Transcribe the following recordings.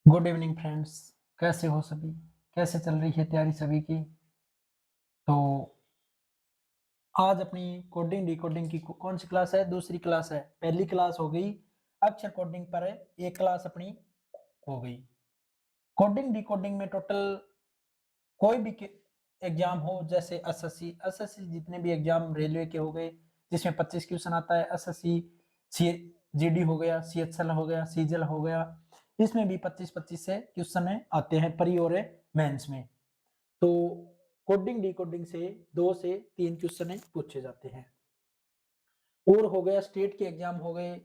Good evening friends. कैसे हो सभी? कैसे चल रही है तैयारी सभी की? तो आज अपनी कोडिंग डिकोडिंग की कौन सी क्लास है? दूसरी क्लास है। पहली क्लास हो गई अक्षर कोडिंग पर है, एक क्लास अपनी हो गई। कोडिंग डिकोडिंग में टोटल कोई भी एग्जाम हो, जैसे एसएससी जितने भी एग्जाम रेलवे के हो गए जिसमें 25 क्वेश्चन आता है, एसएससी जीडी हो गया, सीएचएल हो गया, सीजीएल हो गया, इसमें भी 25-25 से क्वेश्चन आते हैं प्री और मेंस में। तो कोडिंग डिकोडिंग से 2 से 3 क्वेश्चन पूछे जाते हैं। और हो गया स्टेट के एग्जाम हो गए,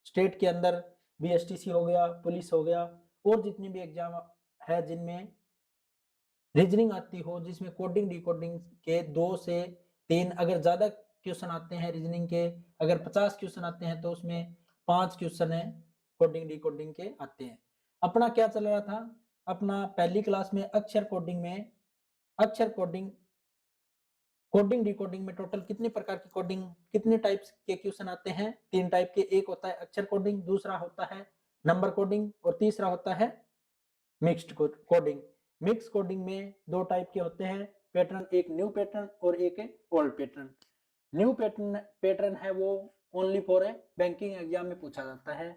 स्टेट के अंदर बीएसटीसी हो गया, पुलिस हो गया, और जितने भी एग्जाम है जिनमें रीजनिंग आती हो, जिसमें कोडिंग डिकोडिंग के 2 से 3, अगर ज्यादा क्वेश्चन आते हैं रीजनिंग के, अगर 50 क्वेश्चन आते हैं तो उसमें 5 क्वेश्चन है कोडिंग डिकोडिंग के आते हैं। अपना क्या चल रहा था? अपना पहली क्लास में अक्षर कोडिंग में, अक्षर कोडिंग कोडिंग डिकोडिंग में टोटल कितने प्रकार की कोडिंग, कितने टाइप्स के क्वेश्चन आते हैं? 3 टाइप के। एक होता है अक्षर कोडिंग, दूसरा होता है नंबर कोडिंग, और तीसरा होता है मिक्स्ड कोडिंग। मिक्स कोडिंग में 2 टाइप के होते हैं पैटर्न, एक न्यू पैटर्न और एक old pattern. New pattern pattern है वो ओनली फॉर बैंकिंग एग्जाम में पूछा जाता है।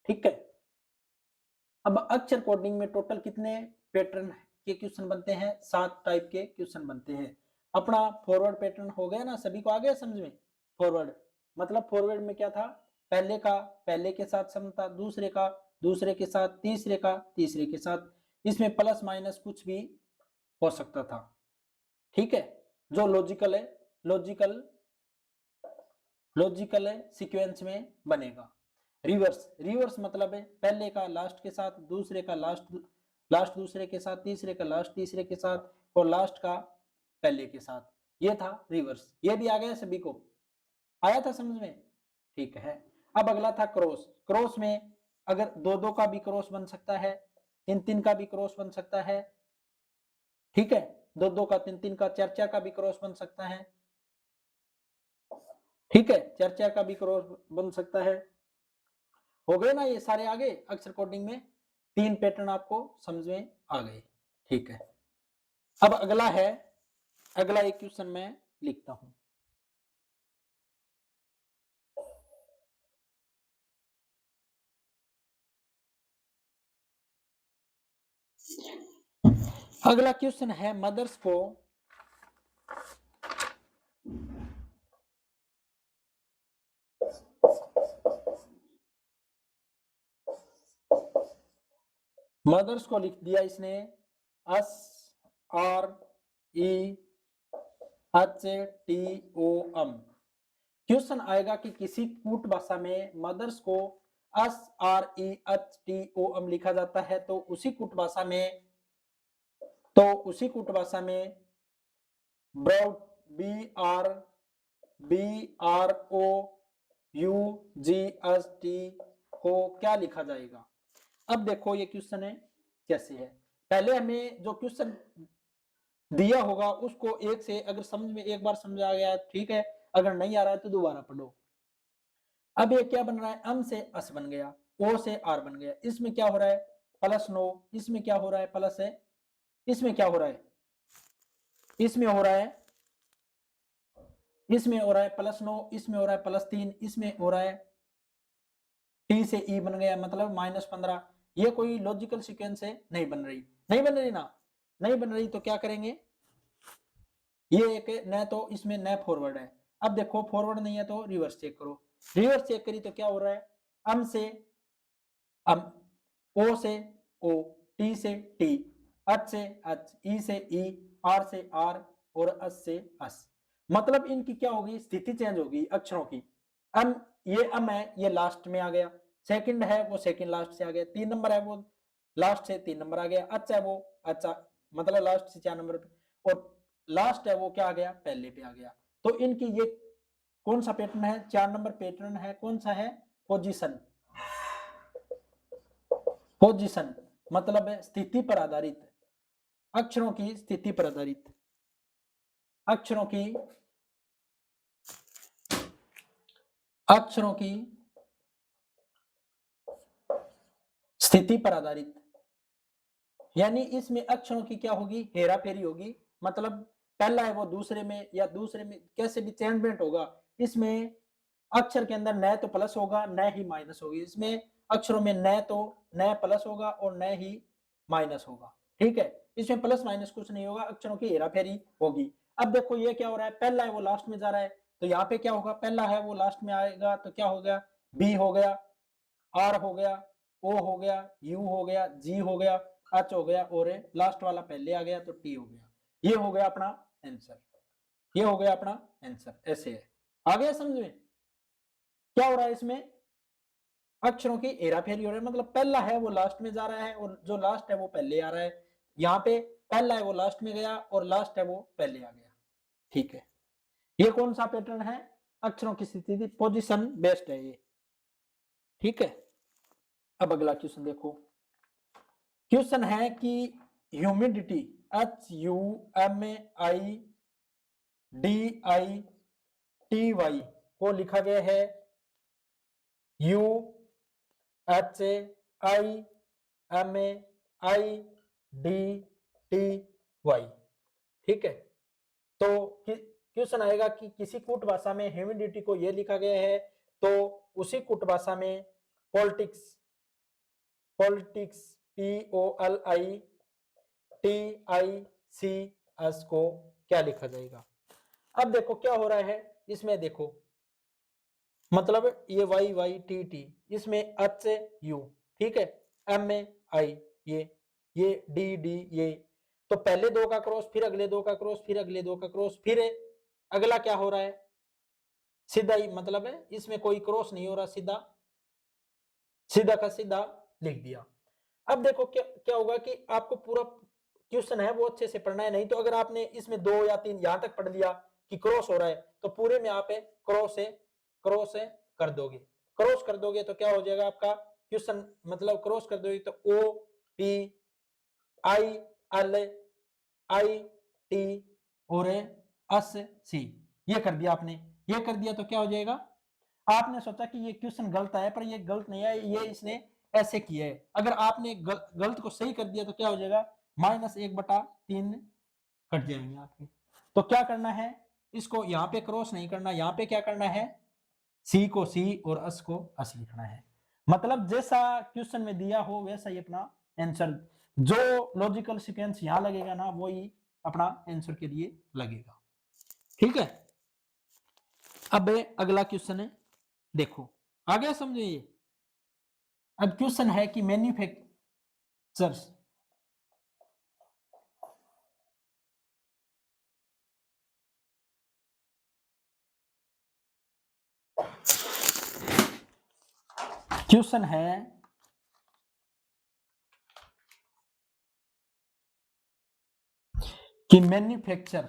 ठीक है। अब अक्षर कोडिंग में टोटल कितने पैटर्न के क्वेश्चन बनते हैं? 7 टाइप के क्वेश्चन बनते हैं। अपना फॉरवर्ड पैटर्न हो गया ना, सभी को आ गया समझ में? फॉरवर्ड मतलब फॉरवर्ड में क्या था? पहले का पहले के साथ सम था, दूसरे का दूसरे के साथ, तीसरे का तीसरे के साथ, इसमें प्लस माइनस कुछ भी हो सकता था। ठीक है। जो लॉजिकल है, लॉजिकल लॉजिकल सीक्वेंस में बनेगा। रिवर्स, रिवर्स मतलब है पहले का लास्ट के साथ, दूसरे का लास्ट लास्ट दूसरे के साथ, तीसरे का लास्ट तीसरे के साथ, और लास्ट का पहले के साथ। ये था रिवर्स। ये भी आ गया सभी को? आया था समझ में? ठीक है। अब अगला था क्रॉस। क्रॉस में अगर 2-2 का भी क्रॉस बन सकता है, 3-3 का भी क्रॉस बन सकता है। ठीक है। 2-2 का, 3-3 का, 4-4 का भी क्रॉस बन सकता है। ठीक है। 4-4 का भी क्रॉस बन सकता है। हो गए ना ये सारे? आगे अक्षर कोडिंग में 3 पैटर्न आपको समझ में आ गए। ठीक है। अब अगला है, अगला एक क्वेश्चन मैं लिखता हूं। अगला क्वेश्चन है मदर्स को मदर्स को लिख दिया इसने S R E H T O M. Question आएगा कि किसी कूट भाषा में मदर्स को S R E H T O M लिखा जाता है, तो उसी कूट भाषा में brought B R O U G S T को क्या लिखा जाएगा? अब देखो ये क्वेश्चन है कैसे है। पहले हमें जो क्वेश्चन दिया होगा उसको एक से, अगर समझ में एक बार समझ आ गया ठीक है, अगर नहीं आ रहा है तो दोबारा पढ़ो। अब ये क्या बन रहा है? अम से अस बन गया, ओ से आर बन गया। इसमें क्या हो रहा है? Plus no. इसमें क्या हो रहा है? प्लस है। इसमें क्या हो रहा है? इसमें हो रहा है, इसमें हो रहा है प्लस 9, इसमें हो रहा है +3, इसमें हो रहा है टी से ई बन गया, मतलब -15। ये कोई लॉजिकल सीक्वेंस है? नहीं बन रही। नहीं बन रही ना? नहीं बन रही तो क्या करेंगे? ये एक न तो इसमें न फॉरवर्ड है। अब देखो फॉरवर्ड नहीं है तो रिवर्स चेक करो। रिवर्स चेक करी तो क्या हो रहा है? अम से अम, ओ से ओ, टी से टी, एच से एच, ई से ई, आर से आर, और अस से अस। मतलब इनकी क्या होगी? स्थिति चेंज होगी अक्षरों की। अम, ये अम है, ये लास्ट में आ गया। सेकंड है वो सेकंड लास्ट से आ गया। 3 नंबर है वो लास्ट से 3 नंबर आ गया। अच्छा है वो अच्छा, मतलब लास्ट से 4 नंबर पे, और लास्ट है वो क्या आ गया? पहले पे आ गया। तो इनकी ये कौन सा पैटर्न है? 4 नंबर पैटर्न है। कौन सा है? पोजीशन। पोजीशन मतलब है स्थिति पर आधारित, अक्षरों की स्थिति पर आधारित, अक्षरों की अक्षरों की स्थिति पर आधारित। यानी इसमें अक्षरों की क्या होगी, हेरा फेरी होगी। मतलब पहला है वो दूसरे में, या दूसरे में कैसे भी चेंजमेंट होगा। इसमें अक्षर के अंदर न तो प्लस होगा न ही माइनस होगी। इसमें अक्षरों में न तो न प्लस होगा और न ही माइनस होगा। ठीक है, इसमें प्लस माइनस कुछ नहीं होगा, अक्षरों की हेरा फेरी होगी। अब देखो ये क्या हो रहा है, पहला है वो लास्ट में जा रहा है, तो यहाँ पे क्या होगा, पहला है वो लास्ट में आएगा तो क्या हो गया, बी हो गया, आर हो गया, ओ हो गया, यू हो गया, जी हो गया, एच हो गया, और लास्ट वाला पहले आ गया तो टी हो गया। ये हो गया अपना आंसर, ये हो गया अपना आंसर। ऐसे है, आ गया समझ में। क्या हो रहा है इसमें, अक्षरों की हेरा फेरी हो रहा है। मतलब पहला है वो लास्ट में जा रहा है और जो लास्ट है वो पहले आ रहा है। यहाँ पे पहला है वो लास्ट में गया और लास्ट है वो पहले आ गया। ठीक है, ये कौन सा पैटर्न है, अक्षरों की स्थिति पोजीशन बेस्ड है ये। ठीक है, अब अगला क्वेश्चन देखो। क्वेश्चन है कि ह्यूमिडिटी HUMIDI को लिखा गया है UHIMAIDTY। ठीक है, तो क्वेश्चन आएगा कि किसी कूट भाषा में ह्यूमिडिटी को यह लिखा गया है, तो उसी कूट भाषा में पॉलिटिक्स पॉलिटिक्स POLITICS को क्या लिखा जाएगा। अब देखो क्या हो रहा है इसमें, देखो मतलब ये YYTT, इसमें H से U, ठीक है, MAI, ये DD, ये तो पहले दो का क्रॉस, फिर अगले दो का क्रॉस, फिर अगले दो का क्रॉस, फिर अगला क्या हो रहा है, सीधा ही मतलब है, इसमें कोई क्रॉस नहीं हो रहा, सीधा सीधा का सीधा लिख दिया। अब देखो क्या क्या होगा कि आपको पूरा क्वेश्चन है वो अच्छे से पढ़ना है, नहीं तो अगर आपने इसमें 2 या 3 यहां तक पढ़ लिया कि क्रॉस हो रहा है, तो पूरे में आप क्रॉस है कर दोगे। क्रॉस कर दोगे तो क्या हो जाएगा आपका क्वेश्चन, मतलब क्रॉस कर दोगे तो OPILIT और SC, ये कर दिया आपने। ये कर दिया तो क्या हो जाएगा, आपने सोचा कि ये क्वेश्चन गलत है, पर ये गलत नहीं है, ये इसने ऐसे किया है। अगर आपने गलत को सही कर दिया तो क्या हो जाएगा, -1/3 कट जाएंगे आपके। तो क्या करना है, इसको यहाँ पे क्रॉस नहीं करना, यहाँ पे क्या करना है, सी को सी और एस को एस लिखना है। मतलब जैसा क्वेश्चन में दिया हो वैसा ही अपना आंसर, जो लॉजिकल सीक्वेंस यहाँ लगेगा ना वही अपना आंसर के लिए लगेगा। ठीक है, अब अगला क्वेश्चन है, देखो आ गया समझे ये। अब क्वेश्चन है कि मैन्युफैक्चरर्स क्वेश्चन है कि मैन्युफैक्चर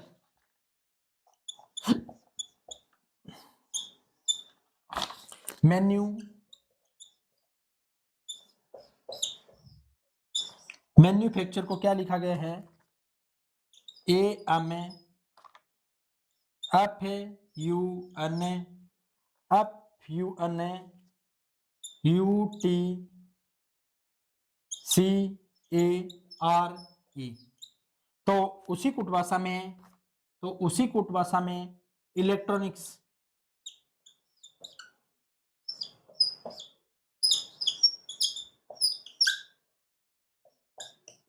को क्या लिखा गया है, FUNE तो उसी कुटभाषा में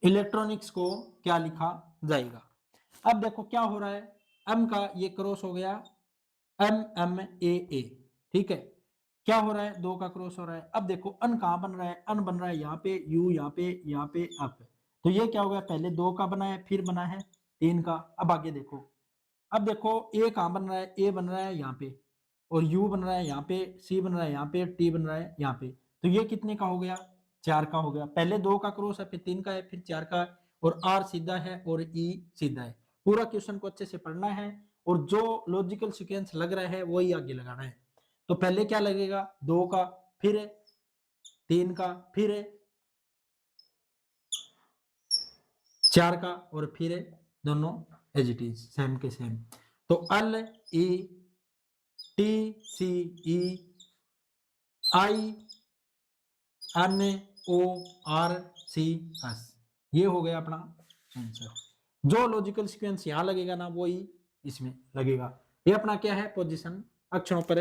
इलेक्ट्रॉनिक्स को क्या लिखा जाएगा। अब देखो क्या हो रहा है, एम का ये क्रॉस हो गया MMAA, ठीक है, क्या हो रहा है, 2 का क्रॉस हो रहा है। अब देखो अन कहां बन रहा है, अन बन रहा है यहाँ पे, यू यहाँ पे अप, तो ये क्या हो गया, पहले 2 का बना है, फिर बना है 3 का। अब आगे देखो, अब देखो ए कहां बन रहा है, ए बन रहा है यहाँ पे, और यू बन रहा है यहाँ पे, सी बन रहा है यहाँ पे, टी बन रहा है यहाँ पे, तो ये कितने का हो गया, 4 का हो गया। पहले 2 का क्रॉस है, फिर 3 का है, फिर 4 का है, और आर सीधा है और ई सीधा है। पूरा क्वेश्चन को अच्छे से पढ़ना है और जो लॉजिकल सीक्वेंस लग रहा है वही आगे लगाना है। तो पहले क्या लगेगा, 2 का, फिर 3 का, फिर 4 का, और फिर दोनों एज इट इज सेम के सेम। तो LETCEINORCS, ये हो गया अपना आंसर। जो लॉजिकल सीक्वेंस यहाँ लगेगा ना वो ही इसमें लगेगा। ये अपना क्या है, पोजीशन, अक्षरों पर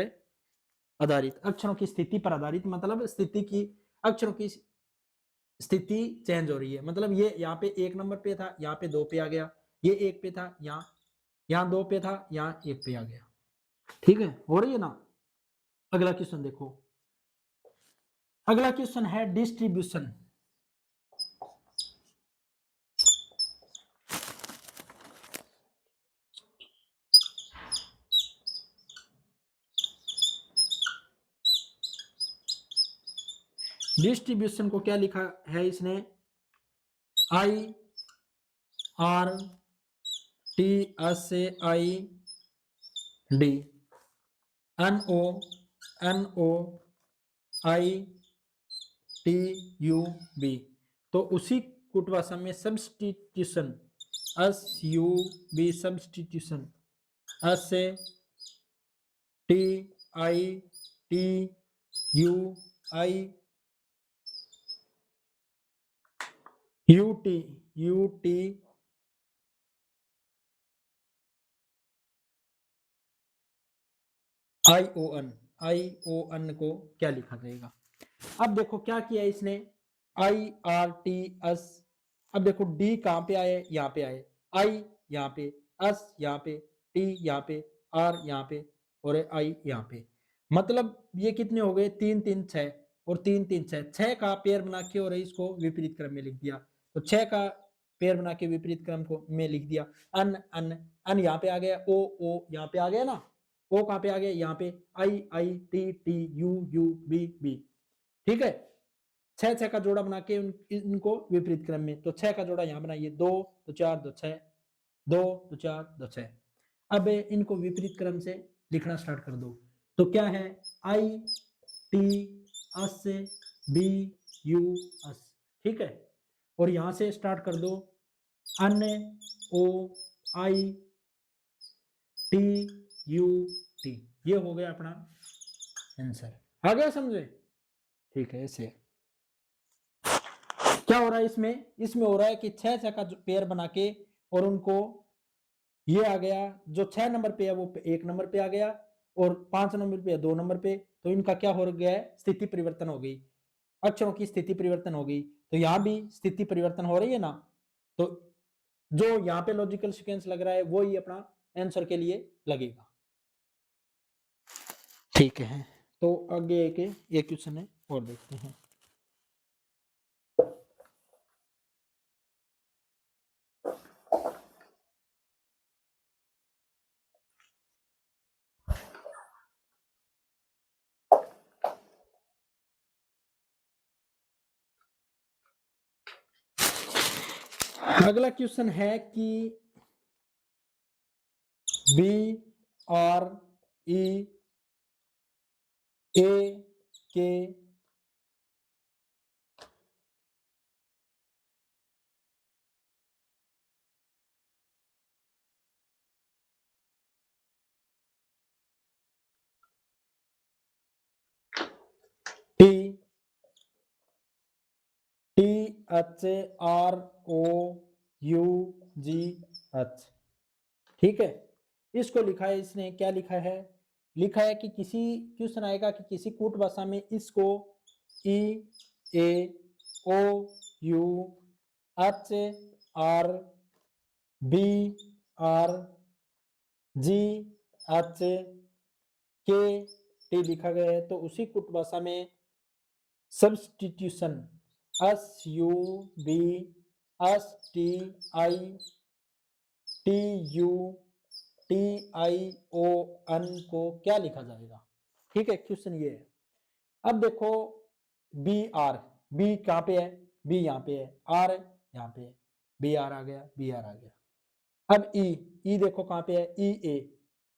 आधारित, अक्षरों की स्थिति पर आधारित, मतलब स्थिति की, अक्षरों की स्थिति चेंज हो रही है। मतलब ये यहाँ पे 1 नंबर पे था, यहाँ पे 2 पे आ गया, ये 1 पे था, यहाँ 2 पे था, यहाँ 1 पे आ गया। ठीक है, हो रही है ना। अगला क्वेश्चन देखो, अगला क्वेश्चन है डिस्ट्रीब्यूशन। डिस्ट्रीब्यूशन को क्या लिखा है इसने, I R T S A I D N O I T U B. तो उसी कुट भाषा में substitution, S U B substitution, S A T I T U I U T I O N को क्या लिखा जाएगा। अब देखो क्या किया इसने, आई आर टी एस। अब देखो डी कहां पे आए, यहाँ पे आए, आई यहाँ पे, एस यहाँ पे, टी यहाँ पे, आर यहाँ पे, और आई यहाँ पे। मतलब ये कितने हो गए, 3 3 6 और 3 3 6, 6 का पेयर बना के और इसको विपरीत क्रम में लिख दिया। तो 6 का पेयर बना के विपरीत क्रम को में लिख दिया। अन अन अन यहाँ पे आ गया, ओ यहाँ पे आ गया ना, ओ कहाँ पे आ गया, यहाँ पे, I I T T U U B B. ठीक है, 6 6 का जोड़ा बना के इनको विपरीत क्रम में। तो 6 का जोड़ा यहाँ बनाइए, 2 तो 4 2 6, 2 तो 4 2 6। अब इनको विपरीत क्रम से लिखना स्टार्ट कर दो। तो क्या है, I T S B U S. ठीक है, और यहां से स्टार्ट कर दो, N O I T U T. ये हो गया अपना आंसर। आ गया समझे। ठीक है, ऐसे क्या हो रहा है इसमें, इसमें हो रहा है कि 6 6 का पेयर बना के और उनको, ये आ गया जो 6 नंबर पे है वो 1 नंबर पे आ गया, और 5 नंबर पे 2 नंबर पे। तो इनका क्या हो गया है, स्थिति परिवर्तन हो गई, अक्षरों की स्थिति परिवर्तन हो गई। तो यहां भी स्थिति परिवर्तन हो रही है ना। तो जो यहाँ पे लॉजिकल सीक्वेंस लग रहा है वो ही अपना आंसर के लिए लगेगा। ठीक है, तो आगे एक क्वेश्चन है और देखते हैं। अगला क्वेश्चन है कि B are E A K T T H R O U G H. ठीक है, इसको लिखा है इसने, क्या लिखा है, लिखा है कि किसी, क्वेश्चन आएगा कि किसी कूट भाषा में इसको E A O U H R B R G H K T लिखा गया है। तो उसी कूट भाषा में substitution, S U B S T I T U T I O N को क्या लिखा जाएगा। ठीक है, क्वेश्चन ये है। अब देखो, बी आर, बी कहाँ पे है, बी यहाँ पे है, आर यहाँ पे है, बी आर आ गया, बी आर आ गया। अब ई, ई देखो कहाँ पे है, ई ए,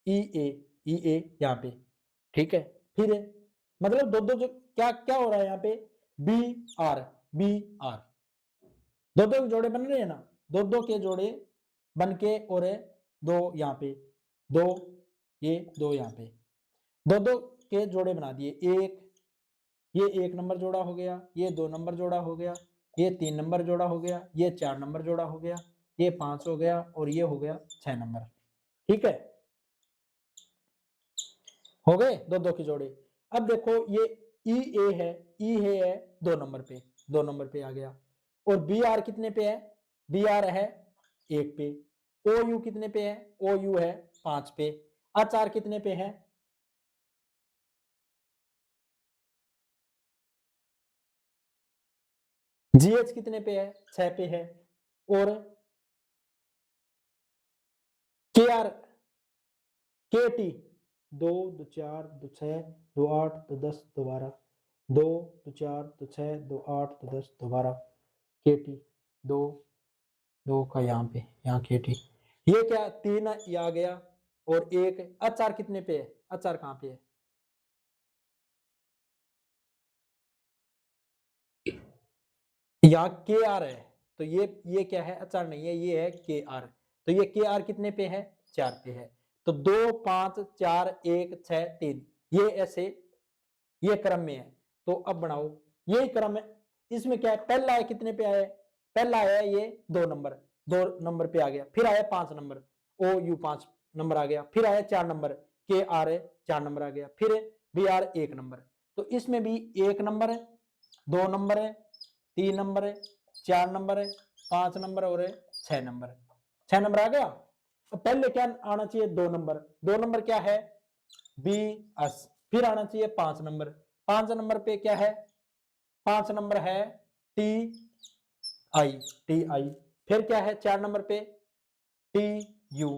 ई ए, ई ए यहाँ पे। ठीक है, फिर मतलब दो दो जो क्या क्या हो रहा है यहाँ पे, बी आर, बी आर, दो दो जोड़े बन रहे हैं ना, दो दो के जोड़े बन के, और दो यहाँ पे, दो ये, दो यहाँ पे, दो दो के जोड़े बना दिए। एक, ये 1 नंबर जोड़ा हो गया, ये 2 नंबर जोड़ा हो गया, ये 3 नंबर जोड़ा हो गया, ये 4 नंबर जोड़ा हो गया, ये 5 हो गया और ये हो गया 6 नंबर। ठीक है, हो गए दो दो की जोड़ी। अब देखो ये ई ए है, ई है 2 नंबर पे, 2 नंबर पे आ गया। और बी आर कितने पे है? बी आर है 1 पे। ओ यू कितने पे है? ओ यू है 5 पे। एच आर कितने पे है? जी एच कितने पे है? 6 पे है। और के आर के टी 2 2 4 2 6 2 8 2 10 2 12 2 2 4 2 6 2 8 2 10 2 12 के टी 2 2 का यहाँ पे, यहाँ के टी, ये क्या 3 ये आ गया। और एक अचार कितने पे है? अचार कहाँ पे है? यहाँ के आर है, तो ये क्या है? अचार नहीं है, ये है के आर। तो ये के आर कितने पे है? 4 पे है। तो 2 5 4 1 6 3, ये ऐसे ये क्रम में है। तो अब बनाओ, यही क्रम है। इसमें क्या है? पहला है कितने पे आया है? पहला आया है ये 2 नंबर, 2 नंबर पे आ गया। फिर आया 5 नंबर, ओ यू 5 नंबर आ गया। फिर आया 4 नंबर, के आर है 4 नंबर आ गया। फिर बी आर 1 नंबर। तो इसमें भी 1 नंबर है, 2 नंबर है, 3 नंबर है, 4 नंबर है, 5 नंबर और 6 नंबर। 6 नंबर आ गया। तो पहले क्या आना चाहिए? 2 नंबर। 2 नंबर क्या है? B S. फिर आना चाहिए 5 नंबर। 5 नंबर पे क्या है? 5 नंबर है टी आई, टी आई। फिर क्या है 4 नंबर पे? T U.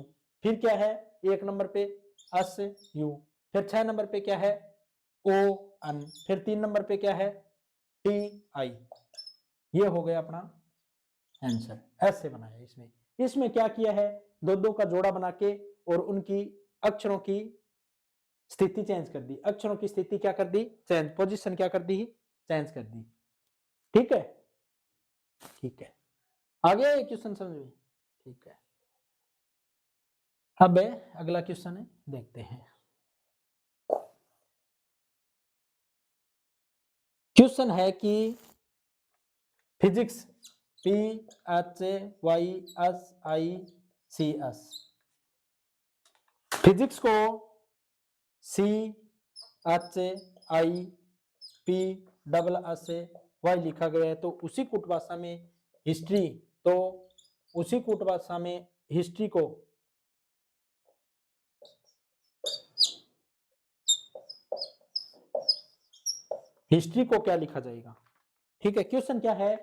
फिर क्या है 1 नंबर पे? S U. फिर 6 नंबर पे क्या है? O N. फिर 3 नंबर पे क्या है? T I. ये हो गया अपना आंसर। ऐसे बनाया इसमें। इसमें क्या किया है? दो दो का जोड़ा बना के और उनकी अक्षरों की स्थिति चेंज कर दी। अक्षरों की स्थिति क्या कर दी? चेंज, पोजीशन क्या कर दी? चेंज कर दी। ठीक है, ठीक है। आ गया ये क्वेश्चन समझ में? ठीक है। अब अगला क्वेश्चन है, देखते हैं। क्वेश्चन है कि physics P H Y S I C S, physics को C H I P double S Y लिखा गया है। तो उसी कूट भाषा में हिस्ट्री, तो उसी कूट भाषा में हिस्ट्री को क्या लिखा जाएगा? ठीक है, क्वेश्चन क्या है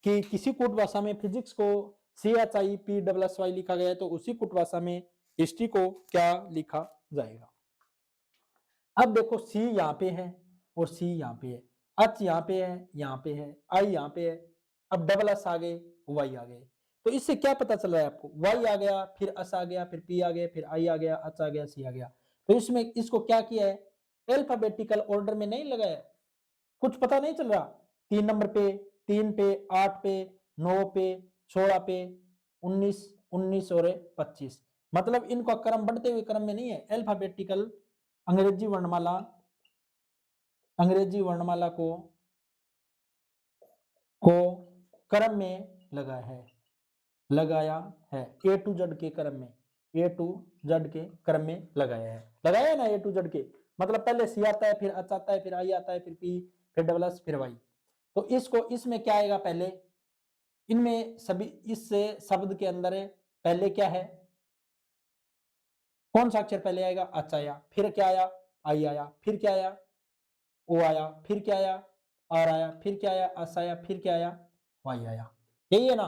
कि किसी कूट भाषा में फिजिक्स को C H I P double S Y लिखा गया है, तो उसी कूट भाषा में हिस्ट्री को क्या लिखा जाएगा? अब देखो सी यहाँ पे है और सी यहाँ पे है, एच यहाँ पे है, यहाँ पे है, आई यहाँ पे है। अब डबल एस आ गए, वाई आ गए। तो इससे क्या पता चल रहा है आपको? वाई आ गया, फिर एस आ गया, फिर पी आ गया, फिर आई आ गया, एच आ गया, सी आ गया। तो इसमें इसको क्या किया है? अल्फाबेटिकल ऑर्डर में नहीं लगाया। कुछ पता नहीं चल रहा? 3 नंबर पे, 3 पे, 8 पे, 9 पे, 16 पे, 19, 19 और 25। मतलब इनका क्रम बढ़ते हुए क्रम में नहीं है। अल्फाबेटिकल अंग्रेजी वर्णमाला, अंग्रेजी वर्णमाला को क्रम में लगाया है ए टू जेड के क्रम में, ए टू जेड के क्रम में लगाया है ना? ए टू जेड के मतलब पहले सी आता है, फिर एच आता है, फिर आई आता है, फिर पी, फिर डबल एस, फिर वाई। तो इसको इसमें क्या आएगा? पहले इनमें सभी इस शब्द के अंदर पहले क्या है? कौन सा अक्षर पहले आएगा? एच आया, फिर क्या आया? आई आया, फिर क्या आया? ओ आया, फिर क्या आया? आर आया, फिर क्या आया? एस आया, फिर क्या आया? वाई आया। यही है ना?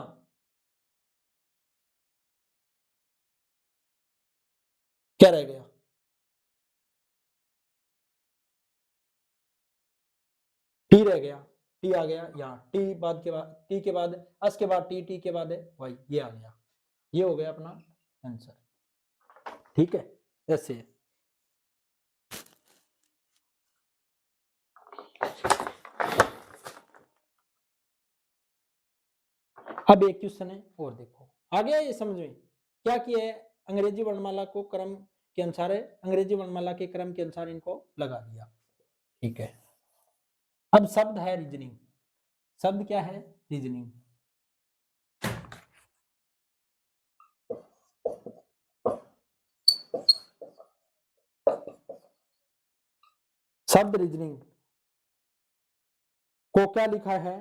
क्या रह गया? टी रह गया। टी आ गया यहाँ, टी बाद के बाद, टी के बाद एस के बाद टी, टी के बाद वाई, ये आ गया। ये हो गया अपना आंसर। ठीक है, ऐसे है। अब एक क्वेश्चन है और देखो, आ गया ये समझ में? क्या किया है? अंग्रेजी वर्णमाला को क्रम के अनुसार अंग्रेजी वर्णमाला के क्रम के अनुसार इनको लगा दिया। ठीक है। अब शब्द है रीजनिंग। शब्द क्या है? रीजनिंग। शब्द रीजनिंग को क्या लिखा है?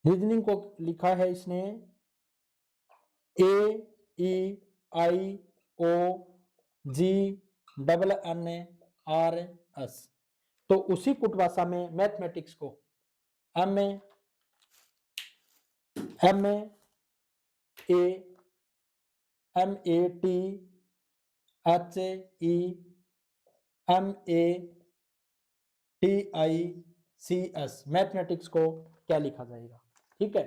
रीजनिंग को लिखा है इसने AEIOUGNNRS। तो उसी कुटभाषा में मैथमेटिक्स को MATHEMATICS मैथमेटिक्स को क्या लिखा जाएगा? ठीक है,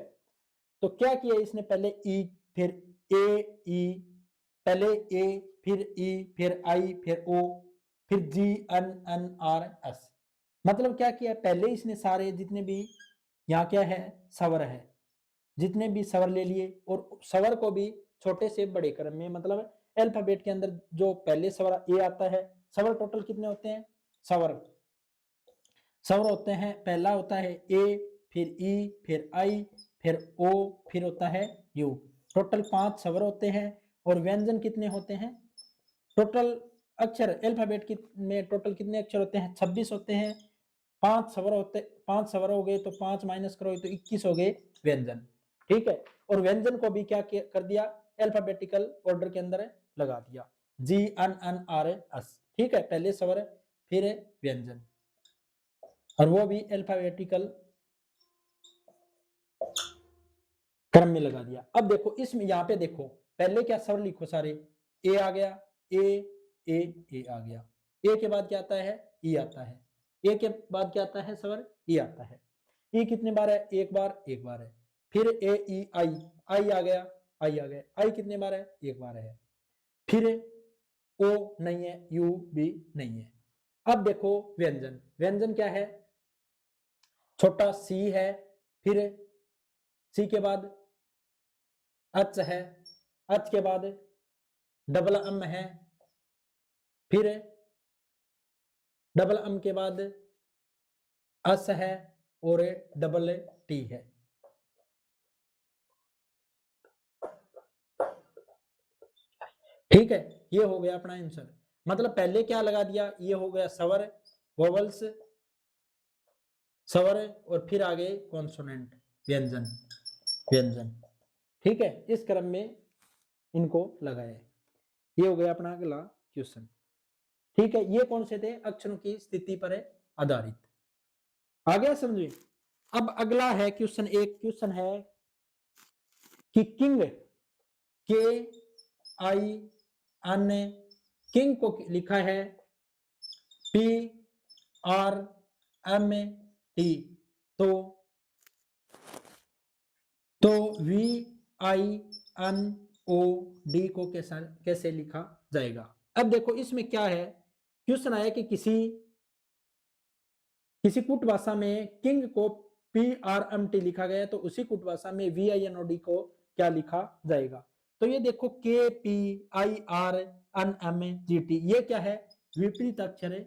तो क्या किया इसने, पहले ई फिर ए ई, पहले ए फिर ई फिर आई फिर ओ फिर GNNRS। मतलब क्या किया, पहले इसने सारे जितने भी यहाँ क्या है स्वर है, जितने भी स्वर ले लिए और स्वर को भी छोटे से बड़े क्रम में, मतलब अल्फाबेट के अंदर जो पहले स्वर ए आता है, स्वर टोटल कितने होते हैं? स्वर होते हैं, पहला होता है ए फिर ई फिर आई फिर ओ फिर होता है यू। टोटल 5 स्वर होते हैं। और व्यंजन कितने होते हैं? टोटल अक्षर अल्फाबेट में टोटल कितने अक्षर होते हैं? 26 होते हैं। 5 स्वर हो गए तो 5 माइनस करो तो 21 हो गए व्यंजन। ठीक है, और व्यंजन को भी क्या कर दिया, अल्फाबेटिकल ऑर्डर के अंदर लगा दिया, GNNRS। ठीक है, पहले स्वर फिर व्यंजन, और वो भी अल्फाबेटिकल क्रम में लगा दिया। अब देखो इसमें यहाँ पे देखो, पहले क्या स्वर लिखो सारे, ए आ गया, ए ए ए आ गया, ए के बाद क्या आता है? ई आता है, ए के बाद क्या आता है? स्वर ई आता है। ई कितने बार है? एक बार है। फिर ए ई आई, आई आ गया, आई आ गया, आई कितने बार है? एक बार है। फिर ओ नहीं है, यू भी नहीं है। अब देखो व्यंजन, व्यंजन क्या है? छोटा सी है, फिर सी के बाद अच है, अच के बाद डबल अम है, फिर डबल अम के बाद अस है और डबल टी है। ठीक है, ये हो गया अपना आंसर। मतलब पहले क्या लगा दिया, ये हो गया स्वर, वोवल्स, स्वर, और फिर आगे कॉन्सोनेंट, व्यंजन, व्यंजन। ठीक है, इस क्रम में इनको लगाया। ये हो गया अपना अगला क्वेश्चन। ठीक है, ये कौन से थे? अक्षरों की स्थिति पर आधारित। आ गया समझिए। अब अगला है क्वेश्चन, एक क्वेश्चन है कि किंग, के आई एन, किंग को लिखा है PRMT, तो VINOD को कैसे लिखा जाएगा? अब देखो इसमें क्या है, क्वेश्चन आया कि किसी कुट भाषा में किंग को PRMT लिखा गया, तो उसी कुट भाषा में VINOD को क्या लिखा जाएगा? तो ये देखो KPIRNMGT, ये क्या है? विपरीत अक्षर है,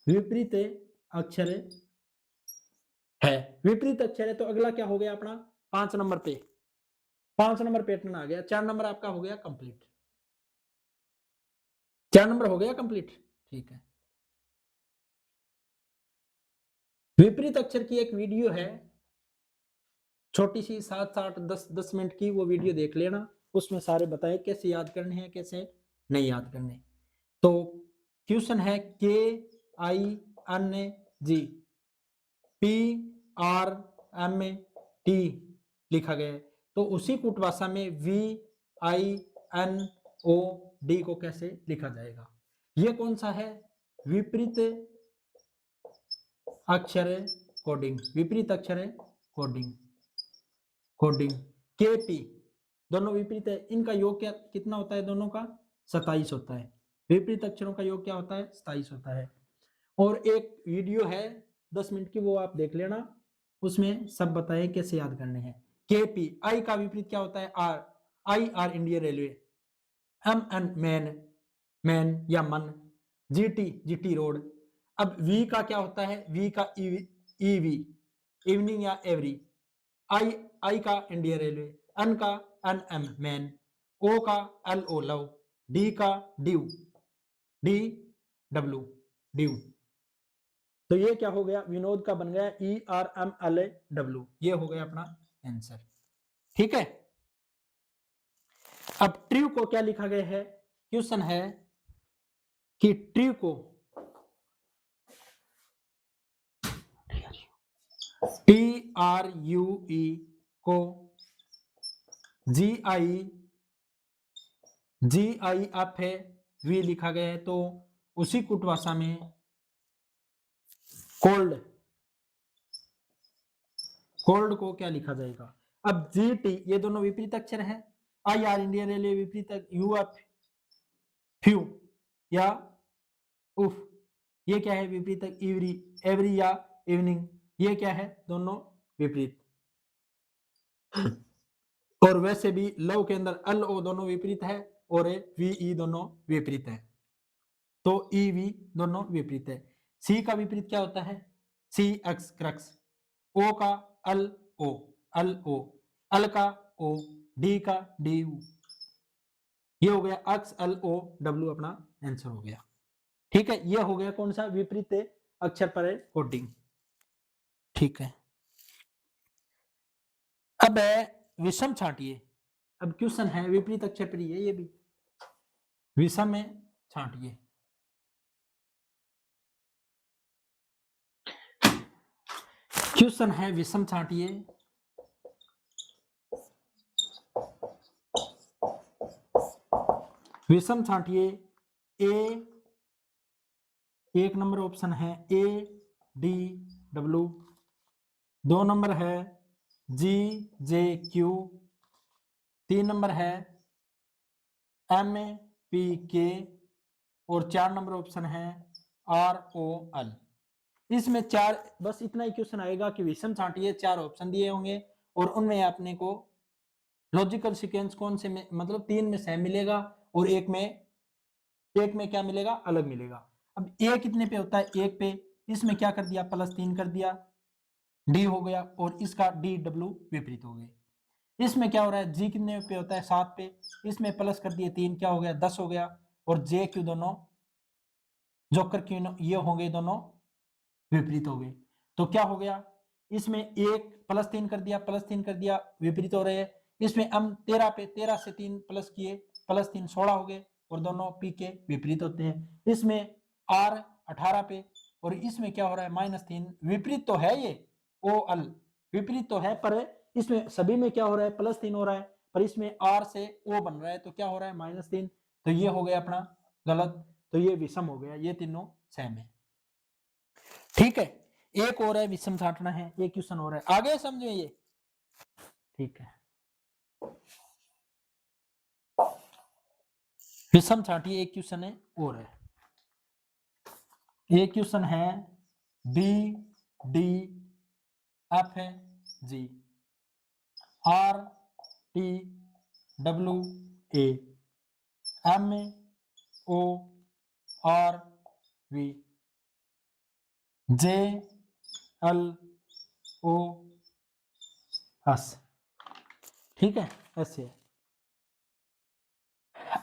विपरीत अक्षर है, विपरीत अक्षर है। तो अगला क्या हो गया अपना? 5 नंबर पे 5 नंबर पैटर्न आ गया। 4 नंबर आपका हो गया कंप्लीट, 4 नंबर हो गया कंप्लीट। ठीक है, विपरीत अक्षर की एक वीडियो है छोटी सी, 7-8-10 मिनट की, वो वीडियो देख लेना, उसमें सारे बताए कैसे याद करने हैं, कैसे नहीं याद करने। तो क्वेश्चन है KING PRMT लिखा गया है, तो उसी कुट भाषा में VINOD को कैसे लिखा जाएगा? ये कौन सा है? विपरीत अक्षर कोडिंग, विपरीत अक्षर कोडिंग, कोडिंग KP, दोनों विपरीत है, इनका योग क्या कितना होता है? दोनों का 27 होता है। विपरीत अक्षरों का योग क्या होता है? 27 होता है। और एक वीडियो है 10 मिनट की, वो आप देख लेना, उसमें सब बताए कैसे याद करने हैं। KP, आई का विपरीत क्या होता है? R, I R Indian railway, MN man, man या मन, GT GT रोड। अब V का क्या होता है? V का EV, इवनिंग या एवरी, आई आई का इंडियन रेलवे, अन का एम मैन, ओ का LO लव, डी का ड्यू, डी डब्ल्यू ड्यू। तो ये क्या हो गया, विनोद का बन गया ERMLAW, ये हो गया अपना आंसर। ठीक है, अब ट्रू को क्या लिखा गया है, क्वेश्चन है कि ट्रू को TRUE को GIF लिखा गया है, तो उसी कुट भाषा में कोल्ड को क्या लिखा जाएगा। अब GT ये दोनों विपरीत अक्षर है, IR इंडियन रेलवे विपरीत, UF फ्यू या उफ ये क्या है विपरीत, इवरी एवरी या इवनिंग ये क्या है, दोनों विपरीत। और वैसे भी लव के अंदर LO दोनों विपरीत है और VE दोनों विपरीत है, तो EV दोनों विपरीत है। C का विपरीत क्या होता है, CX क्रक्स, O का LO L का O, D का DU, ये हो गया XLOW, अपना आंसर हो गया। ठीक है, ये हो गया कौन सा, विपरीत अक्षर पर कोडिंग। ठीक है, अब है विषम छांटिए। अब क्वेश्चन है विपरीत अक्षर पर, ये भी विषम में छांटिए। क्वेश्चन है विषम छांटिए। विषम छांटिए ए, एक नंबर ऑप्शन है ADW, 2 नंबर है GJQ, 3 नंबर है MPK और 4 नंबर ऑप्शन है ROL। इसमें 4, बस इतना ही क्वेश्चन आएगा कि विषम छांटिए, 4 ऑप्शन दिए होंगे और उनमें आपने को लॉजिकल सीक्वेंस कौन से में, मतलब 3 में सेम मिलेगा और एक में क्या मिलेगा, अलग मिलेगा। अब ए कितने पे होता है, 1 पे, इसमें क्या कर दिया, +3 कर दिया, डी हो गया, और इसका DW विपरीत हो गए। इसमें क्या हो रहा है, जी कितने पे होता है, 7 पे, इसमें प्लस कर दिए 3, क्या हो गया, 10 हो गया, और जे क्यू दोनों जोकर क्यू ये होंगे दोनों विपरीत हो गए। तो क्या हो गया, इसमें 1 +3 कर दिया, विपरीत हो रहे हैं। इसमें हम 13 पे 13 से 3 प्लस किए, +3 16 हो गए और दोनों पी के विपरीत होते हैं। इसमें R 18 पे और इसमें क्या हो रहा है, -3, विपरीत तो है ये, OL विपरीत तो है, पर इसमें सभी में क्या हो रहा है, +3 हो रहा है, पर इसमें R से O बन रहा है, तो क्या हो रहा है, -3, तो ये हो गया अपना गलत। तो ये विषम हो गया, ये तीनों सेम है। ठीक है, एक और है विषम छांटना है, ये क्वेश्चन हो रहा है, आगे समझो ये। ठीक है, विषम छांटिए, एक क्वेश्चन है और है, ये क्वेश्चन है BDFG RTWA MORV JLOS। ठीक है, ऐसे है।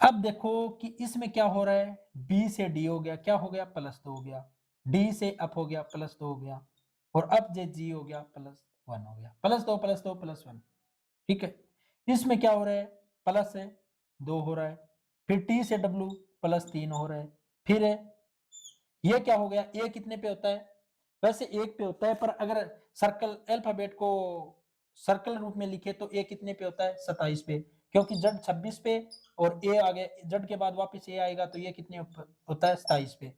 अब देखो कि इसमें क्या हो रहा है, B से D हो गया, क्या हो गया, +2 हो गया, D से अप हो गया, +2 हो गया, और अब जे G हो गया, +1 हो गया, +2 +2 +1। ठीक है, इसमें क्या हो रहा है, प्लस है 2 हो रहा है, फिर T से W +3 हो रहा है, फिर ये क्या हो गया, ए कितने पे होता है, वैसे 1 पे होता है, पर अगर सर्कल अल्फाबेट को सर्कल रूप में लिखे तो ए कितने पे होता है, 27 पे, क्योंकि जड़ 26 पे और ए आ गया, जड़ के बाद वापस ए आएगा तो ये कितने होता है, 27 पे।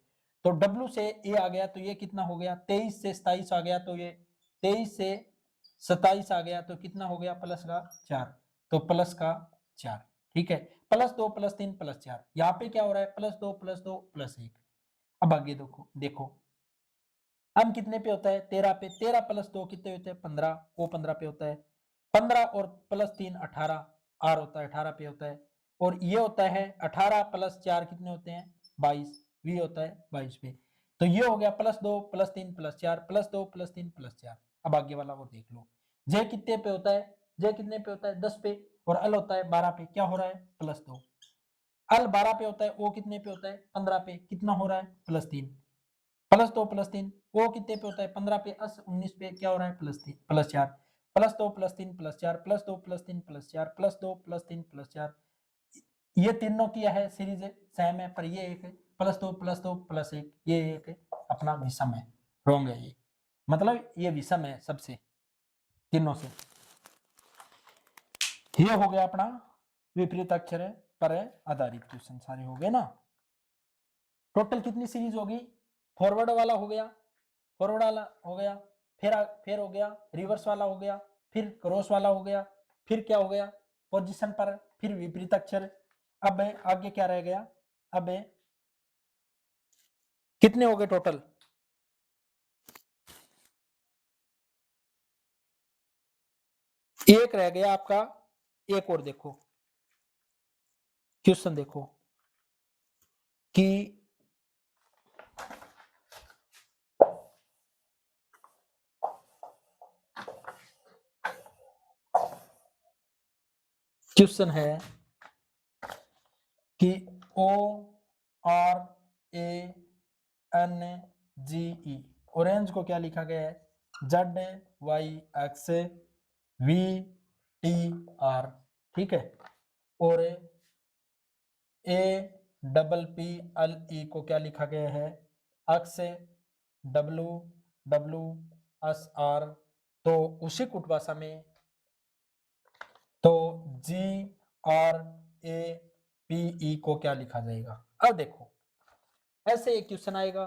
तो W से ए आ गया तो ये कितना हो गया, 23 से 27 आ गया, तो ये 23 से 27 आ गया, तो कितना हो गया, प्लस का 4, तो प्लस का 4। ठीक है, +2 +3 +4, यहाँ पे क्या हो रहा है, +2 +2 +1। अब आगे देखो देखो, हम कितने पे होता है, 13 पे, 13 +2 कितने होते हैं, 15, वो 15 पे होता है, 15 और +3 18, R होता है 18 पे होता है, और ये होता है 18 + 4 कितने होते हैं, 22, V होता है 22 पे। तो ये हो गया +2 +3 +4 +2 +3 +4। अब आगे वाला वो देख लो, जे कितने पे होता है, जे कितने पे होता है 10 पे, और अल होता है 12 पे, क्या हो रहा है +2। अल 12 पे होता है, ओ कितने पे होता है 15 पे, कितना हो रहा है +3, +2 +3, ओ कितने पे होता है 15 पे, अस 19 पे, क्या हो रहा है +3 +4, +2 +3 +4 +2 +3 +4 +2 +3 +4, ये तीनों की है सीरीज है, सेम है, पर ये एक है +2 +2 +1, ये एक अपना विषम है, रॉन्ग है ये, मतलब ये विषम है सबसे तीनों से। ये हो गया अपना विपरीत अक्षर है पर आधारित क्वेश्चन, सारे हो गए ना। टोटल कितनी सीरीज होगी, फॉरवर्ड वाला हो गया, फॉरवर्ड वाला हो गया, फिर हो गया रिवर्स वाला हो गया, फिर क्रॉस वाला हो गया, फिर क्या हो गया पोजीशन पर, फिर विपरीत अक्षर। अब आगे क्या रह गया, अब कितने हो गए टोटल, एक रह गया आपका, एक और देखो क्वेश्चन देखो कि क्वेश्चन है कि ORANGE, ऑरेंज को क्या लिखा गया है ZYXVTR, ठीक है, और APPLE को क्या लिखा गया है अक्स WWSR, तो उसी कुट भाषा में तो GRAPE को क्या लिखा जाएगा। अब देखो ऐसे एक क्वेश्चन आएगा,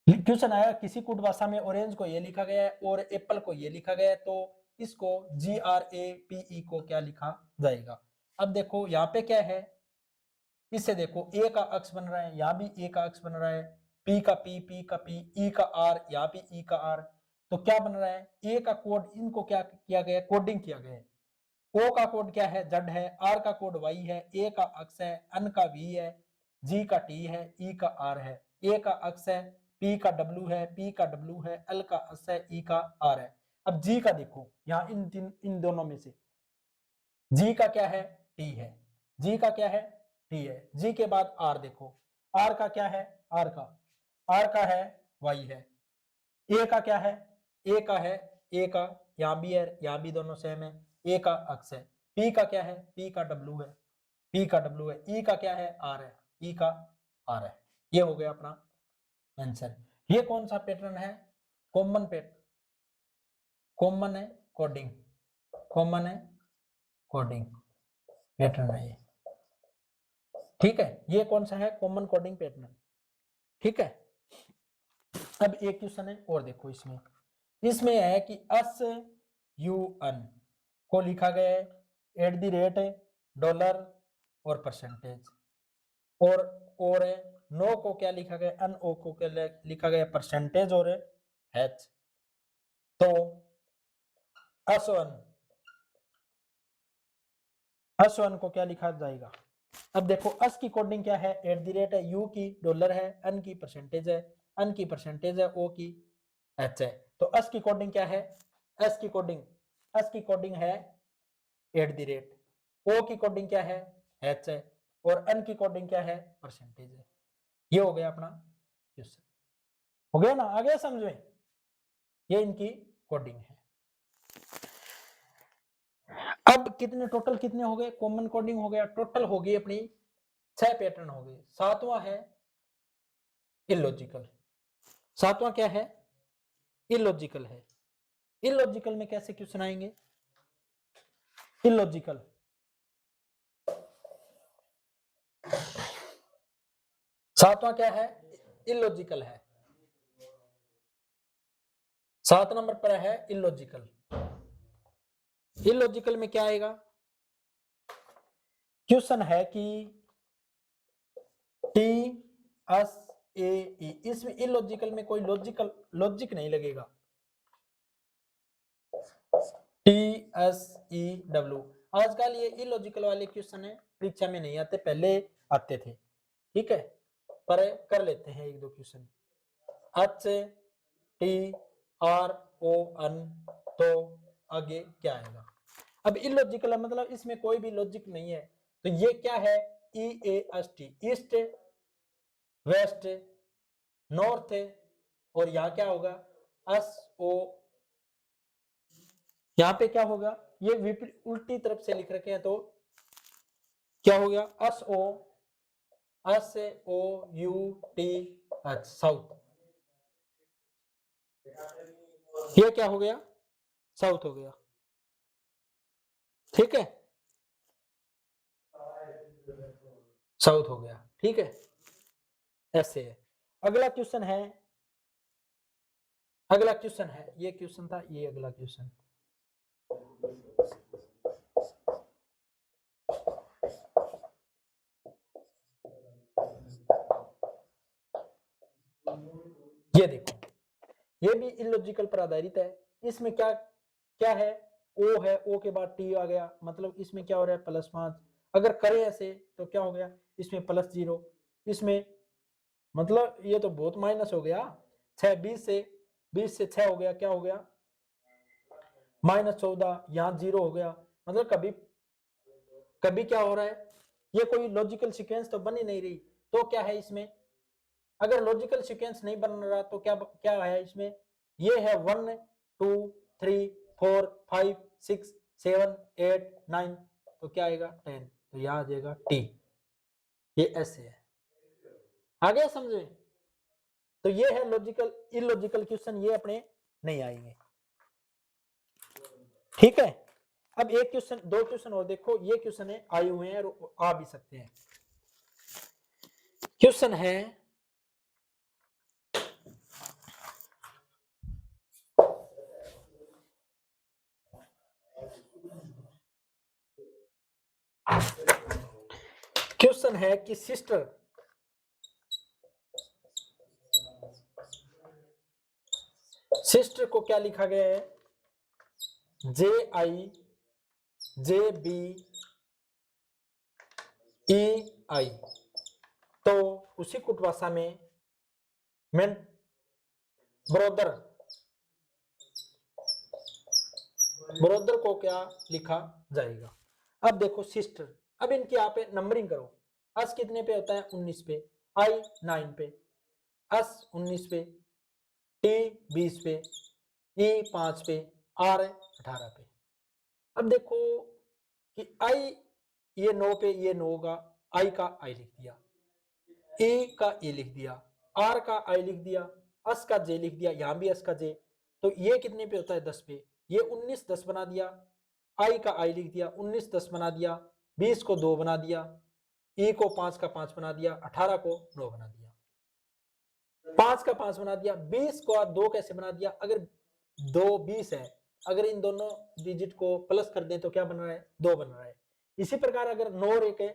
क्वेश्चन आया किसी कुट भाषा में ऑरेंज को ये लिखा गया है और एप्पल को ये लिखा गया है, तो इसको GRAPE को क्या लिखा जाएगा। अब देखो यहाँ पे क्या है, इससे देखो ए का अक्ष बन रहा है, यहाँ भी ए का अक्ष बन रहा है, पी का पी, ई का आर, यहाँ भी ई का आर, तो क्या बन रहा है ए का कोड, इनको क्या किया गया है कोडिंग किया गया है। ओ का कोड क्या है जेड है, आर का कोड वाई है, ए का अक्ष है, एन का वी है, जी का टी है, ई का आर है, ए का अक्ष है, पी का डब्ल्यू है, पी का डब्ल्यू है, एल का अक्ष है, ई का आर है। अब जी का देखो यहाँ इन दोनों में से जी का क्या है टी है, जी का क्या है टी है, जी के बाद आर देखो, आर का क्या है आर का है वाई है, ए का क्या है ए का है ए का, यहाँ भी है यहाँ भी दोनों सेम है, ए का अक्ष है, पी का क्या है पी का डब्ल्यू है, पी का डब्ल्यू है, ई का क्या है आर है, ई का आर है। ये हो गया अपना आंसर। ये कौन सा पैटर्न है कॉमन पैटर्न, कॉमन है कोडिंग, कॉमन है कोडिंग पैटर्न है ये, ठीक है, ये कौन सा है कॉमन कोडिंग पैटर्न, ठीक है। अब एक क्वेश्चन है और देखो इसमें, इसमें है कि SUN को लिखा गया है @ और परसेंटेज, और नो को क्या लिखा गया NO को क्या लिखा गया परसेंटेज और H, तो SUN को क्या लिखा जाएगा। अब देखो अस की कोडिंग क्या है @ है, यू की डॉलर है, एन की परसेंटेज है, एन की परसेंटेज है, ओ की एच है, तो अस की कोडिंग क्या है, एस की कोडिंग है @ ओ की कोडिंग क्या है एच है, और एन की कोडिंग क्या है परसेंटेज है। ये हो गया अपना क्वेश्चन, हो गया ना, आ गया समझ में, ये इनकी कोडिंग है। अब कितने टोटल कितने हो गए कॉमन कोडिंग हो गया, टोटल होगी अपनी 6 पैटर्न हो गए, सातवां है इलॉजिकल, सातवां क्या है इलॉजिकल है। इलॉजिकल में कैसे क्वेश्चन आएंगे, इलॉजिकल सातवां क्या है इलॉजिकल है, 7 नंबर पर है इलॉजिकल। इलॉजिकल में क्या आएगा, क्वेश्चन है कि TSAE, इसमें इलॉजिकल में कोई लॉजिक नहीं लगेगा, TSEW, आजकल ये इलॉजिकल वाले क्वेश्चन है परीक्षा में नहीं आते, पहले आते थे, ठीक है, पर कर लेते हैं एक दो question. T R O N, तो आगे क्या आएगा? अब इलॉजिकल है, मतलब इसमें कोई भी लॉजिक नहीं है, तो ये क्या है? E A S T, east, west, north, और यहाँ क्या होगा? एस ओ, यहाँ पे क्या होगा? ये विपरीत उल्टी तरफ से लिख रखे हैं, तो क्या हो गया? S O, S O U T H, south. ये क्या हो गया? साउथ हो गया। ठीक है, साउथ हो गया। ठीक है, ऐसे है। अगला क्वेश्चन है, अगला क्वेश्चन है, ये क्वेश्चन था, ये अगला क्वेश्चन। ये देखो, ये भी इलॉजिकल पर आधारित है। इसमें क्या क्या है? ओ है, ओ के बाद टी आ गया, मतलब इसमें क्या हो रहा है? +5। अगर करें ऐसे तो क्या हो गया? इसमें +0, इसमें मतलब ये तो बहुत माइनस हो गया। 6 20 से 6 हो गया, क्या हो गया? -14, यहाँ 0 हो गया। मतलब कभी कभी क्या हो रहा है? ये कोई लॉजिकल सीक्वेंस तो बन ही नहीं रही। तो क्या है इसमें? अगर लॉजिकल सीक्वेंस नहीं बन रहा तो क्या क्या है इसमें? ये है 1 2 3 4 5 6 7 8 9, तो क्या आएगा? 10, तो यहाँ आ जाएगा टी। ये ऐसे है, आगे समझे? तो ये है लॉजिकल, इलॉजिकल क्वेश्चन, ये अपने नहीं आएंगे। ठीक है, अब एक क्वेश्चन, दो क्वेश्चन और देखो। ये क्वेश्चन है, आए हुए हैं और आ भी सकते हैं। क्वेश्चन है, क्वेश्चन है कि सिस्टर को क्या लिखा गया है? जे आई जे बी ई आई, तो उसी कुट भाषा में मैं ब्रोदर ब्रोदर को क्या लिखा जाएगा? अब देखो सिस्टर, अब इनकी यहाँ पे नंबरिंग करो। एस कितने पे होता है? 19 पे, आई 9 पे, एस 19 पे, टी 20 पे, ई 5 पे, आर 18 पे। अब देखो कि आई ये 9 पे, ये 9 का आई का आई लिख दिया, ए का ए लिख दिया, आर का आई लिख दिया, एस का जे लिख दिया, यहां भी एस का जे, तो ये कितने पे होता है? 10 पे। ये 19 10 बना दिया, आई का आई लिख दिया, 19 10 बना दिया, 20 को 2 बना दिया, ई को 5 का 5 बना दिया, 18 को 9 बना दिया, 5 का 5 बना दिया, 20 को 2 कैसे बना दिया? अगर 2 20 है, अगर इन दोनों डिजिट को प्लस कर दें तो क्या बन रहा है? 2 बन रहा है। इसी प्रकार अगर 9 और 1 है,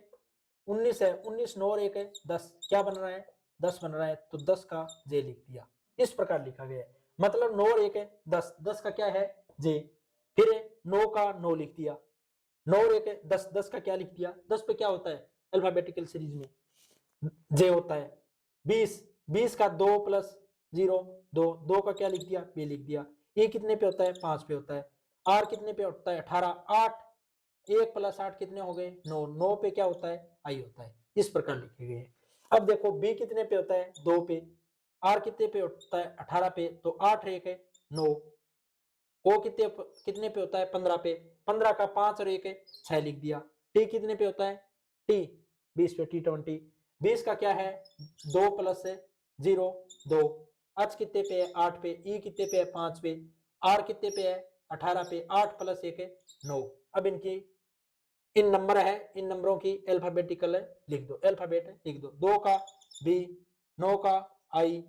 19 है, 19 9 और 1 है 10, क्या बन रहा है? 10 बन रहा है, तो 10 का जे लिख दिया। इस प्रकार लिखा गया है, मतलब 9 और 1 है 10, 10 का क्या है? जे। फिर 9 का 9 लिख दिया, 9 और 1 है 10, 10 का क्या लिख दिया? 10 पे क्या होता है अल्फाबेटिकल सीरीज में? जे होता है। 20 20 का 2 प्लस 0 2, 2 का क्या लिख दिया? बी लिख दिया। ए कितने पे होता है? 5 पे होता है। आर कितने पे होता है? 18, 8, 1 प्लस 8 कितने हो गए? 9, 9 पे क्या होता है? आई होता है। इस प्रकार लिखे गए। अब देखो बी कितने पे होता है? 2 पे। आर कितने पे होता है? 18 पे, तो 8 1 है 9। ओ कितने पे होता है? 15 पे, 15 का 5 और 1 है 6 लिख दिया। टी कितने पे होता है? टी 20 पे, टी 20। 20 का क्या है? 2 प्लस 0 2। एच कितने पे है? 8 पे। ई कितने पे है? 5 पे। आर कितने पे है? 18 पे। 8 प्लस 1 है 9। अब इनकी इन नंबर है, इन नंबरों की अल्फाबेटिकल लिख दो, अल्फाबेट लिख दो। 2 का बी, 9 का आई,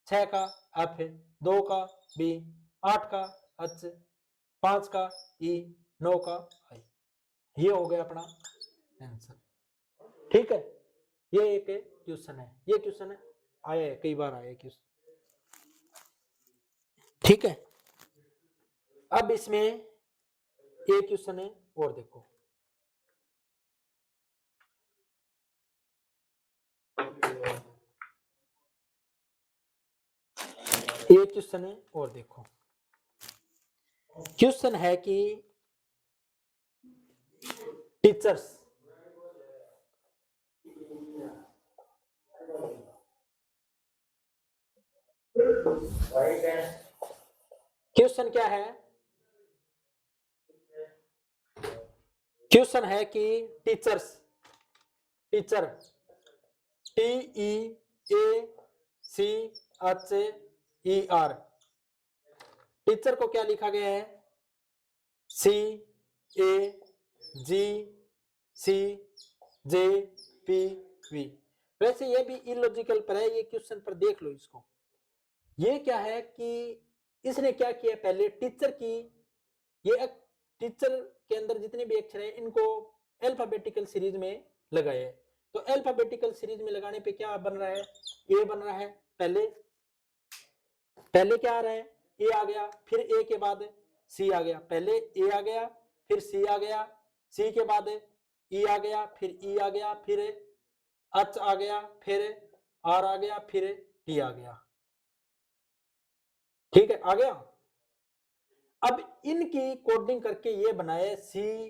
6 का एफ, 2 का बी, 8 का एच, 5 का ई, 9 का आई। ये हो गया अपना आंसर। ठीक है, ये एक क्वेश्चन है, ये क्वेश्चन है आया है, कई बार आया है क्वेश्चन। ठीक है, अब इसमें एक क्वेश्चन है और देखो। ये क्वेश्चन है और देखो, क्वेश्चन है कि टीचर्स क्वेश्चन क्या है, क्वेश्चन है कि टीचर्स, टीचर TEACHER, टीचर को क्या लिखा गया है CAGCJPV। वैसे ये भी इलॉजिकल पर है, ये क्वेश्चन पर देख लो इसको। ये क्या है कि इसने क्या किया, पहले टीचर की, ये टीचर के अंदर जितने भी अक्षर हैं इनको अल्फाबेटिकल सीरीज में लगाए है। तो अल्फाबेटिकल सीरीज में लगाने पे क्या बन रहा है, ए बन रहा है, पहले क्या आ रहा है, ए आ गया, फिर ए के बाद सी आ गया, पहले ए आ गया, फिर सी आ गया, सी के बाद ई आ गया, फिर ई आ गया, फिर एच आ गया, फिर आर आ गया, फिर टी आ गया। ठीक है, आ गया। अब इनकी कोडिंग करके ये बनाए CAGCJP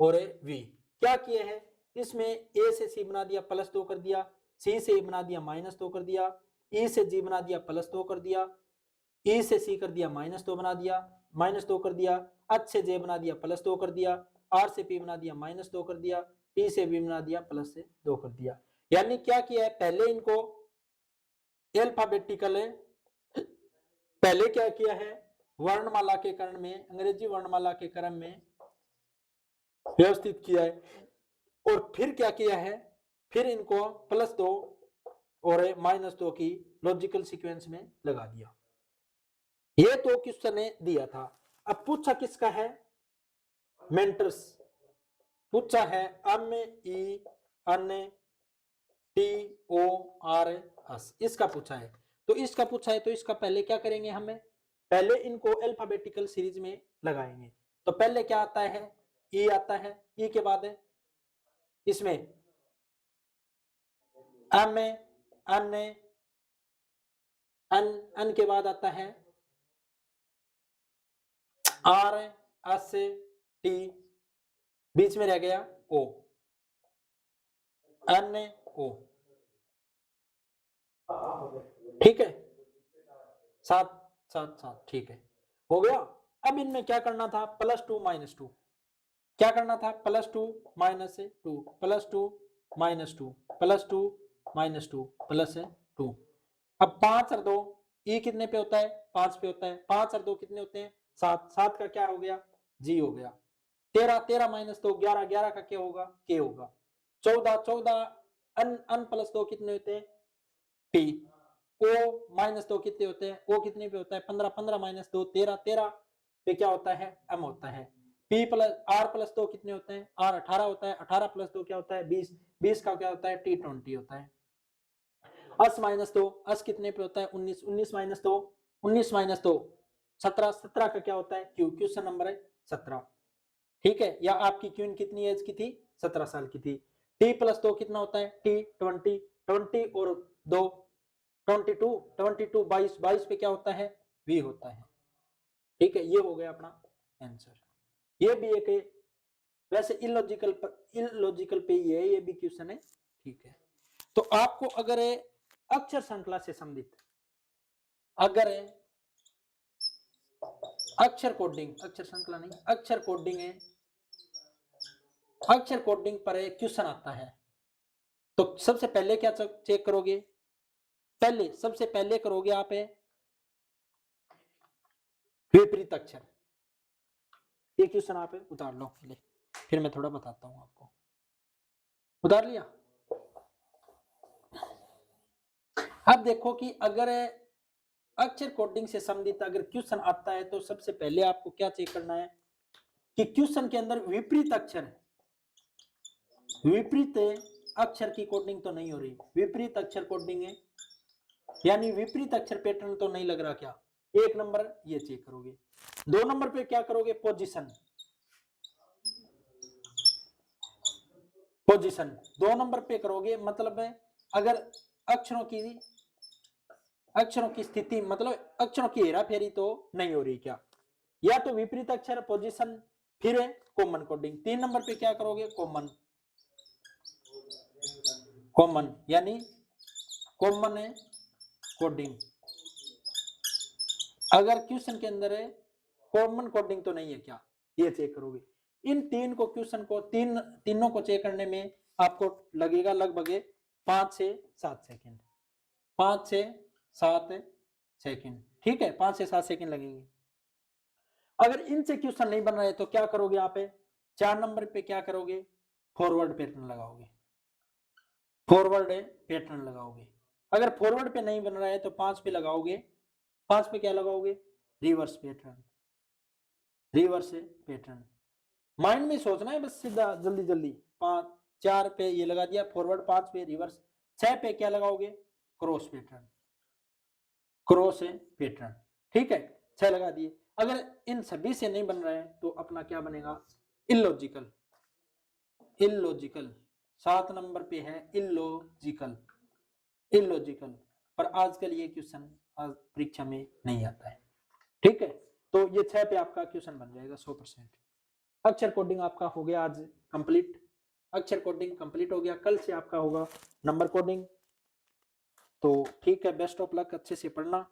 और V। क्या किए हैं, इसमें ए से सी बना दिया +2 कर दिया, सी से बना दिया -2 कर दिया, ई से जी बना दिया +2 कर दिया, ई से सी कर दिया -2 बना दिया, -2 कर दिया, एच से जे बना दिया +2 कर दिया, आर से पी बना दिया -2 कर दिया, टी से बी बना दिया +2 कर दिया। यानी क्या किया है, पहले इनको अल्फाबेटिकल, पहले क्या किया है, वर्णमाला के क्रम में, अंग्रेजी वर्णमाला के क्रम में व्यवस्थित किया है, और फिर क्या किया है, फिर इनको +2 और -2 की लॉजिकल सीक्वेंस में लगा दिया। ये तो क्वेश्चन ने दिया था। अब पूछा किसका है, मेंटर्स पूछा है, MENTORS, इसका पूछा है। तो इसका पूछा है, तो इसका पहले क्या करेंगे, हमें पहले इनको अल्फाबेटिकल सीरीज में लगाएंगे। तो पहले क्या आता है, ई आता है, ई के बाद है इसमें एम एन एन एन के बाद आता है आर एस टी, बीच में रह गया ओ, एन ओ। ठीक है, 7 7 7, ठीक है, हो गया। अब इनमें क्या करना था, +2 -2, क्या करना था, +2 -2 +2 -2 +2 -2 +2। अब 5 और 2, ई कितने पे होता है, 5 पे होता है, 5 और 2 कितने होते हैं, 7, 7 का क्या हो गया, जी हो गया। 13 13 -2 11, 11 का क्या होगा, के होगा। 14 14 अन +2 कितने होते हैं, टी। ओ -2 कितने होते हैं, ओ कितने पे होता है, 15 15 -2 13, 13 पे क्या होता है, एम होता है। पी प्लस आर +2 कितने होते हैं, आर 18 होता है, 18 +2 क्या होता है, 20, 20 का क्या होता है, टी 20 होता है। अस -2, अस कितने पे होता है, 19, 19 -2 19 -2 17, 17 का क्या होता है, क्यू, क्वेश्चन नंबर है 17। ठीक है, या आपकी क्वीन कितनी एज की थी, 17 साल की थी। टी +2 कितना होता है, टी 20, 20 और 2 22, 22 22, 22 पे क्या होता है, वी होता है। ठीक है, ये हो गया अपना आंसर। ये भी एक वैसे इलॉजिकल पे ही है, ये भी क्वेश्चन है। ठीक है, तो आपको अगर अक्षर श्रृंखला से संबंधित, अगर अक्षर कोडिंग, अक्षर श्रृंखला नहीं, अक्षर कोडिंग है, अक्षर कोडिंग पर क्वेश्चन आता है, तो सबसे पहले क्या चेक करोगे, पहले सबसे पहले करोगे आप विपरीत अक्षर। ये क्वेश्चन आप उतार लो पहले, फिर मैं थोड़ा बताता हूं आपको। उतार लिया। अब देखो कि अगर अक्षर कोडिंग से संबंधित अगर क्वेश्चन आता है, तो सबसे पहले आपको क्या चेक करना है कि क्वेश्चन के अंदर विपरीत अक्षर, विपरीत अक्षर की कोडिंग तो नहीं हो रही, विपरीत अक्षर कोडिंग है, यानी विपरीत अक्षर पैटर्न तो नहीं लग रहा क्या, एक नंबर ये चेक करोगे। 2 नंबर पे क्या करोगे, पोजीशन, पोजीशन 2 नंबर पे करोगे, मतलब है अगर अक्षरों की स्थिति, मतलब अक्षरों की हेरा फेरी तो नहीं हो रही क्या, या तो विपरीत अक्षर पोजीशन, फिर है कॉमन कोडिंग। 3 नंबर पे क्या करोगे, कॉमन यानी कॉमन है कोडिंग। अगर क्वेश्चन के अंदर है कॉमन कोडिंग तो नहीं है क्या, ये चेक करोगे। इन तीन को क्वेश्चन को तीनों को चेक करने में आपको लगेगा लगभग 5 से 7 सेकंड, 5 से 7 सेकंड, ठीक है, 5 से 7 सेकंड लगेंगे। अगर इनसे क्वेश्चन नहीं बन रहा है तो क्या करोगे आप, 4 नंबर पे क्या करोगे, फॉरवर्ड पैटर्न लगाओगे, फॉरवर्ड पैटर्न लगाओगे। अगर फॉरवर्ड पे नहीं बन रहा है तो 5 पे लगाओगे, 5 पे क्या लगाओगे, reverse pattern, reverse pattern. Mind में सोचना है बस, सीधा जल्दी जल्दी। 5 4 पे ये लगा दिया फॉरवर्ड, 5 पे रिवर्स, 6 पे क्या लगाओगे, क्रॉस पैटर्न, क्रॉस पैटर्न, ठीक है, 6 लगा दिए। अगर इन सभी से नहीं बन रहा है तो अपना क्या बनेगा, इलॉजिकल, इलॉजिकल 7 नंबर पे है इलॉजिकल, इलॉजिकल। पर आजकल ये क्वेश्चन आज परीक्षा में नहीं आता है, ठीक है। तो ये 6 पे आपका क्वेश्चन बन जाएगा 100%। अक्षर कोडिंग आपका हो गया आज कंप्लीट, अक्षर कोडिंग कंप्लीट हो गया। कल से आपका होगा नंबर कोडिंग। तो ठीक है, बेस्ट ऑफ लक, अच्छे से पढ़ना।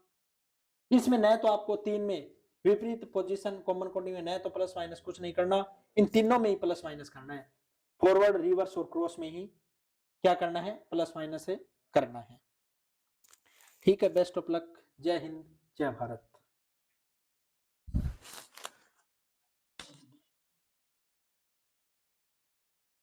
इसमें न तो आपको 3 में विपरीत पोजीशन कॉमन कोडिंग में न तो प्लस माइनस कुछ नहीं करना, इन तीनों में ही प्लस माइनस करना है, फॉरवर्ड रिवर्स और क्रॉस में ही क्या करना है, प्लस माइनस करना है। ठीक है, बेस्ट ऑफ लक, जय हिंद जय भारत।